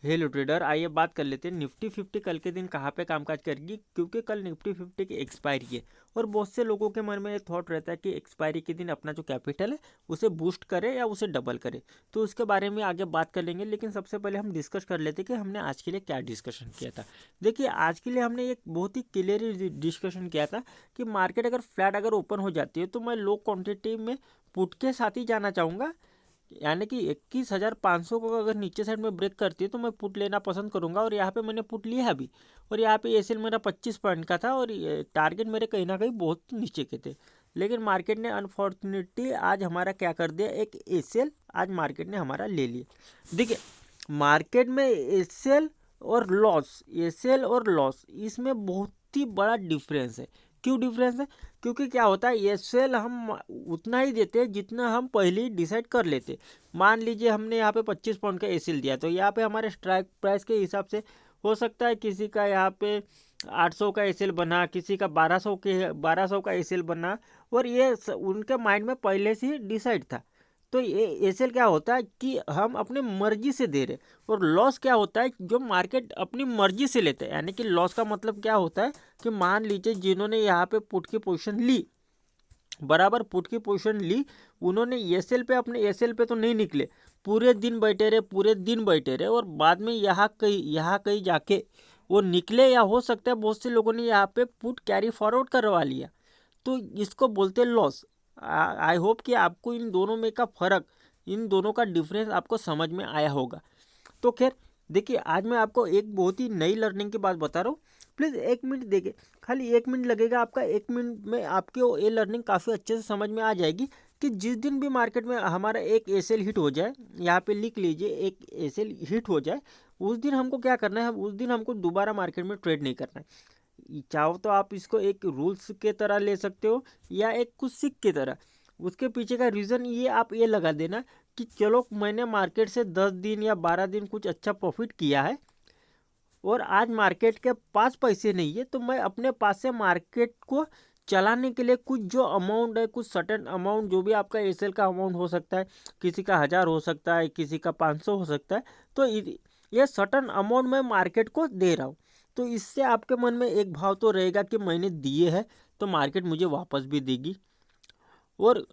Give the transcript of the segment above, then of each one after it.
Hello trader, आइए बात कर लेते हैं निफ्टी 50 कल के दिन कहाँ पे कामकाज करेगी, क्योंकि कल निफ्टी 50 की एक्सपायरी है। और बहुत से लोगों के मन में ये थॉट रहता है कि एक्सपायरी के दिन अपना जो कैपिटल है उसे बूस्ट करे या उसे डबल करे। तो उसके बारे में आगे बात कर लेंगे, लेकिन सबसे पहले हम डिस्कस कर लेते हैं कि हमने आज के लिए क्या डिस्कशन किया था। देखिए, आज के लिए हमने एक बहुत ही क्लियर डिस्कशन किया था कि मार्केट अगर फ्लैट अगर ओपन हो जाती है तो मैं लो क्वान्टिटी में पुट के साथ ही जाना चाहूँगा। यानी कि 21,500 को अगर नीचे साइड में ब्रेक करती है तो मैं पुट लेना पसंद करूंगा, और यहाँ पे मैंने पुट लिया है अभी। और यहाँ पे एसएल मेरा 25 पॉइंट का था और टारगेट मेरे कहीं ना कहीं बहुत नीचे के थे। लेकिन मार्केट ने अनफॉर्चुनेटली आज हमारा क्या कर दिया, एक एसएल आज मार्केट ने हमारा ले लिया। देखिए, मार्केट में एसएल और लॉस इसमें बहुत ही बड़ा डिफरेंस है। क्यों डिफरेंस है? क्योंकि क्या होता है, एसएल हम उतना ही देते हैं जितना हम पहले ही डिसाइड कर लेते। मान लीजिए हमने यहाँ पे 25 पॉइंट का एसएल दिया, तो यहाँ पे हमारे स्ट्राइक प्राइस के हिसाब से हो सकता है किसी का यहाँ पे 800 का एसएल बना, किसी का 1200 का एसएल बना। और ये उनके माइंड में पहले से ही डिसाइड था। तो ये एसएल क्या होता है कि हम अपनी मर्जी से दे रहे, और लॉस क्या होता है जो मार्केट अपनी मर्जी से लेते हैं। यानी कि लॉस का मतलब क्या होता है कि मान लीजिए जिन्होंने यहाँ पे पुट की पोजीशन ली, बराबर पुट की पोजीशन ली, उन्होंने एसएल पे अपने एसएल पे तो नहीं निकले, पूरे दिन बैठे रहे और बाद में यहाँ कहीं जाके वो निकले, या हो सकता है बहुत से लोगों ने यहाँ पे पुट कैरी फॉरवर्ड करवा लिया। तो इसको बोलते हैं लॉस। आई होप कि आपको इन दोनों में का फ़र्क, इन दोनों का डिफरेंस आपको समझ में आया होगा। तो खैर, देखिए, आज मैं आपको एक बहुत ही नई लर्निंग की बात बता रहा हूँ। प्लीज़ 1 मिनट देखिए, खाली 1 मिनट लगेगा आपका। 1 मिनट में आपको ये लर्निंग काफ़ी अच्छे से समझ में आ जाएगी कि जिस दिन भी मार्केट में हमारा एक एसएल हिट हो जाए, यहाँ पे लिख लीजिए, एक एसएल हिट हो जाए, उस दिन हमको क्या करना है, उस दिन हमको दोबारा मार्केट में ट्रेड नहीं करना है। चाहो तो आप इसको एक रूल्स के तरह ले सकते हो या एक कुछ सीख की तरह। उसके पीछे का रीज़न ये आप ये लगा देना कि चलो, मैंने मार्केट से 10 दिन या 12 दिन कुछ अच्छा प्रॉफिट किया है और आज मार्केट के पास पैसे नहीं है, तो मैं अपने पास से मार्केट को चलाने के लिए कुछ जो अमाउंट है, कुछ सर्टेन अमाउंट, जो भी आपका एसएल का अमाउंट हो सकता है, किसी का 1000 हो सकता है, किसी का 500 हो सकता है, तो ये सर्टेन अमाउंट मैं मार्केट को दे रहा हूँ। तो इससे आपके मन में एक भाव तो रहेगा कि मैंने दिए हैं तो मार्केट मुझे वापस भी देगी। और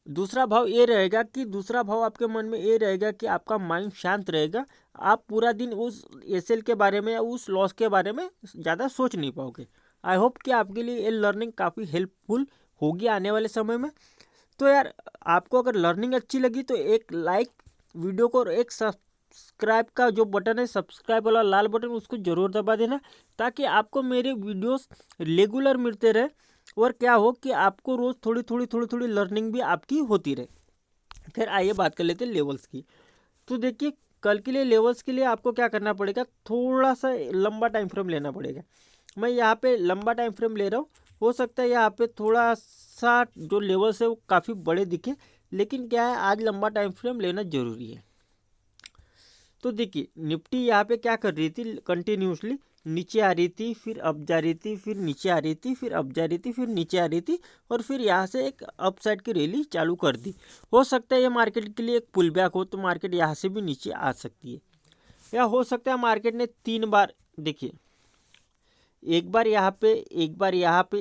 दूसरा भाव आपके मन में ये रहेगा कि आपका माइंड शांत रहेगा। आप पूरा दिन उस एसएल के बारे में या उस लॉस के बारे में ज़्यादा सोच नहीं पाओगे। आई होप कि आपके लिए ये लर्निंग काफ़ी हेल्पफुल होगी आने वाले समय में। तो यार, आपको अगर लर्निंग अच्छी लगी तो एक लाइक वीडियो को, और एक सब्सक्राइब का जो बटन है, सब्सक्राइब वाला लाल बटन, उसको ज़रूर दबा देना, ताकि आपको मेरे वीडियोस रेगुलर मिलते रहे। और क्या हो कि आपको रोज़ थोड़ी थोड़ी लर्निंग भी आपकी होती रहे। फिर आइए बात कर लेते हैं लेवल्स की। तो देखिए, कल के लिए लेवल्स के लिए आपको क्या करना पड़ेगा, थोड़ा सा लंबा टाइम फ्रेम लेना पड़ेगा। मैं यहाँ पे लंबा टाइम फ्रेम ले रहा हूँ। हो सकता है यहाँ पे थोड़ा सा जो लेवल्स है वो काफ़ी बड़े दिखे, लेकिन क्या है, आज लंबा टाइम फ्रेम लेना ज़रूरी है। तो देखिए, निफ्टी यहाँ पे क्या कर रही थी, कंटिन्यूसली नीचे आ रही थी, फिर अप जा रही थी, फिर नीचे आ रही थी, फिर अप जा रही थी, फिर नीचे आ रही थी, और फिर यहाँ से एक अप साइड की रैली चालू कर दी। हो सकता है ये मार्केट के लिए एक पुल बैक हो, तो मार्केट यहाँ से भी नीचे आ सकती है। या हो सकता है मार्केट ने 3 बार, देखिए, एक बार यहाँ पे,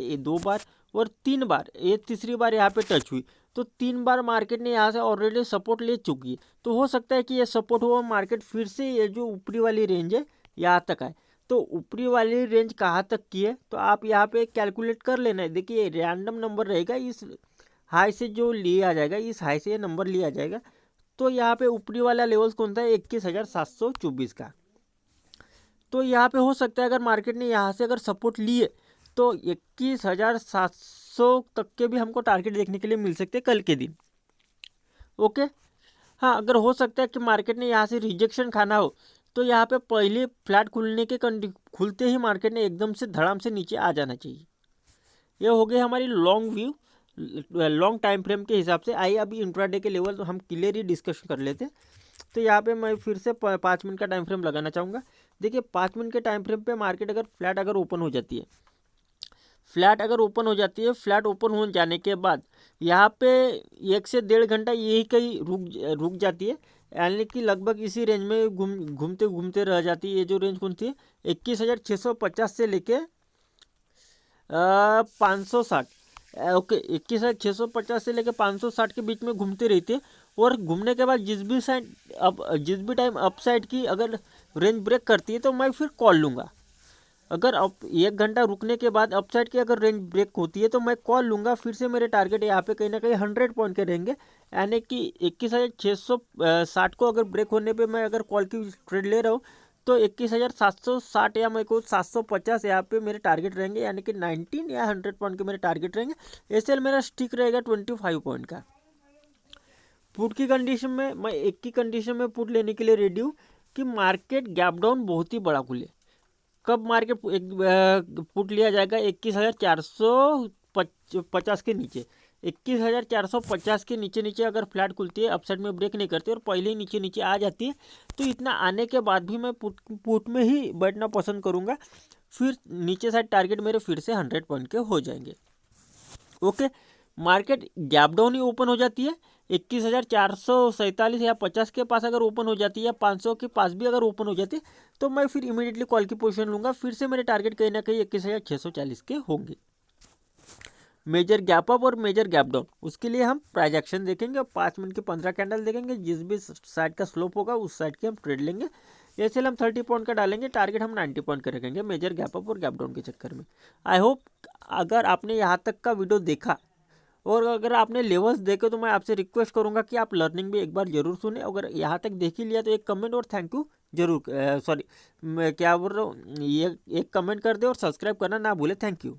ये 2 बार और 3 बार, ये तीसरी बार यहाँ पे टच हुई। तो 3 बार मार्केट ने यहाँ से ऑलरेडी सपोर्ट ले चुकी है। तो हो सकता है कि ये सपोर्ट हुआ मार्केट फिर से ये जो ऊपरी वाली रेंज है यहाँ तक आए। तो ऊपरी वाली रेंज कहाँ तक की है, तो आप यहाँ पे कैलकुलेट कर लेना है। देखिए, रैंडम नंबर रहेगा, इस हाई से जो लिया जाएगा, इस हाई से ये नंबर लिया जाएगा। तो यहाँ पे ऊपरी वाला लेवल कौन सा है, 21,724 का। तो यहाँ पे हो सकता है अगर मार्केट ने यहाँ से अगर सपोर्ट लिए तो 21,700 तक के भी हमको टारगेट देखने के लिए मिल सकते हैं कल के दिन। ओके, हाँ, अगर हो सकता है कि मार्केट ने यहाँ से रिजेक्शन खाना हो, तो यहाँ पे पहले फ्लैट खुलते ही मार्केट ने एकदम से धड़ाम से नीचे आ जाना चाहिए। ये हो गई हमारी long view, long time frame के हिसाब से। आइए अभी इंट्राडे के लेवल तो हम क्लियर ही डिस्कशन कर लेते हैं। तो यहाँ पे मैं फिर से 5 मिनट का टाइम फ्रेम लगाना चाहूँगा। देखिए, 5 मिनट के टाइम फ्रेम पे मार्केट अगर फ्लैट अगर ओपन हो जाती है, फ्लैट ओपन हो जाने के बाद यहाँ पे 1 से 1.5 घंटा यही कहीं रुक जाती है। यानी कि लगभग इसी रेंज में घूमते घूमते रह जाती है। ये जो रेंज कौन सी है, 21,650 से लेके 560, ओके 21,650 से लेके 560 के बीच में घूमती रहती है। और घूमने के बाद जिस भी टाइम अप साइड की अगर रेंज ब्रेक करती है तो मैं फिर कॉल लूँगा। अगर अब 1 घंटा रुकने के बाद अपसाइड की अगर रेंज ब्रेक होती है तो मैं कॉल लूँगा। फिर से मेरे टारगेट यहाँ पे कहीं ना कहीं 100 पॉइंट के रहेंगे, यानी कि 21,660 को अगर ब्रेक होने पे मैं अगर कॉल की ट्रेड ले रहा हूँ तो 21,760 या मेरे को 750 यहाँ पे मेरे टारगेट रहेंगे, यानी कि 19 या 100 पॉइंट के मेरे टारगेट रहेंगे। एसएल मेरा स्टिक रहेगा 25 पॉइंट का। पुट की कंडीशन में मैं एक की कंडीशन में पुट लेने के लिए रेडी हूँ कि मार्केट गैप डाउन बहुत ही बड़ा खुले। कब मार्केट पुट लिया जाएगा, 21,450 के नीचे। 21,450 के नीचे नीचे अगर फ्लैट खुलती है, अपसाइड में ब्रेक नहीं करती और पहले ही नीचे नीचे आ जाती है तो इतना आने के बाद भी मैं पुट में ही बैठना पसंद करूँगा। फिर नीचे साइड टारगेट मेरे फिर से 100 पॉइंट के हो जाएंगे। ओके, मार्केट गैप डाउन ही ओपन हो जाती है 21,447 या 50 के पास अगर ओपन हो जाती है या 500 के पास भी अगर ओपन हो जाती है तो मैं फिर इमीडिएटली कॉल की पोजीशन लूँगा। फिर से मेरे टारगेट कहीं ना कहीं 21,640 के होंगे। मेजर गैप अप और मेजर गैप डाउन, उसके लिए हम प्राइस एक्शन देखेंगे, 5 मिनट के 15 कैंडल देखेंगे। जिस भी साइड का स्लोप होगा उस साइड के हम ट्रेड लेंगे। ऐसे हम 30 पॉइंट का डालेंगे, टारगेट हम 90 पॉइंट का रखेंगे मेजर गैप अप और गैप डाउन के चक्कर में। आई होप अगर आपने यहाँ तक का वीडियो देखा और अगर आपने लेवल्स देखे तो मैं आपसे रिक्वेस्ट करूंगा कि आप लर्निंग भी एक बार जरूर सुने। अगर यहाँ तक देख ही लिया तो एक कमेंट और थैंक यू जरूर, सॉरी मैं क्या बोल रहा हूँ, ये एक कमेंट कर दे और सब्सक्राइब करना ना भूले। Thank you.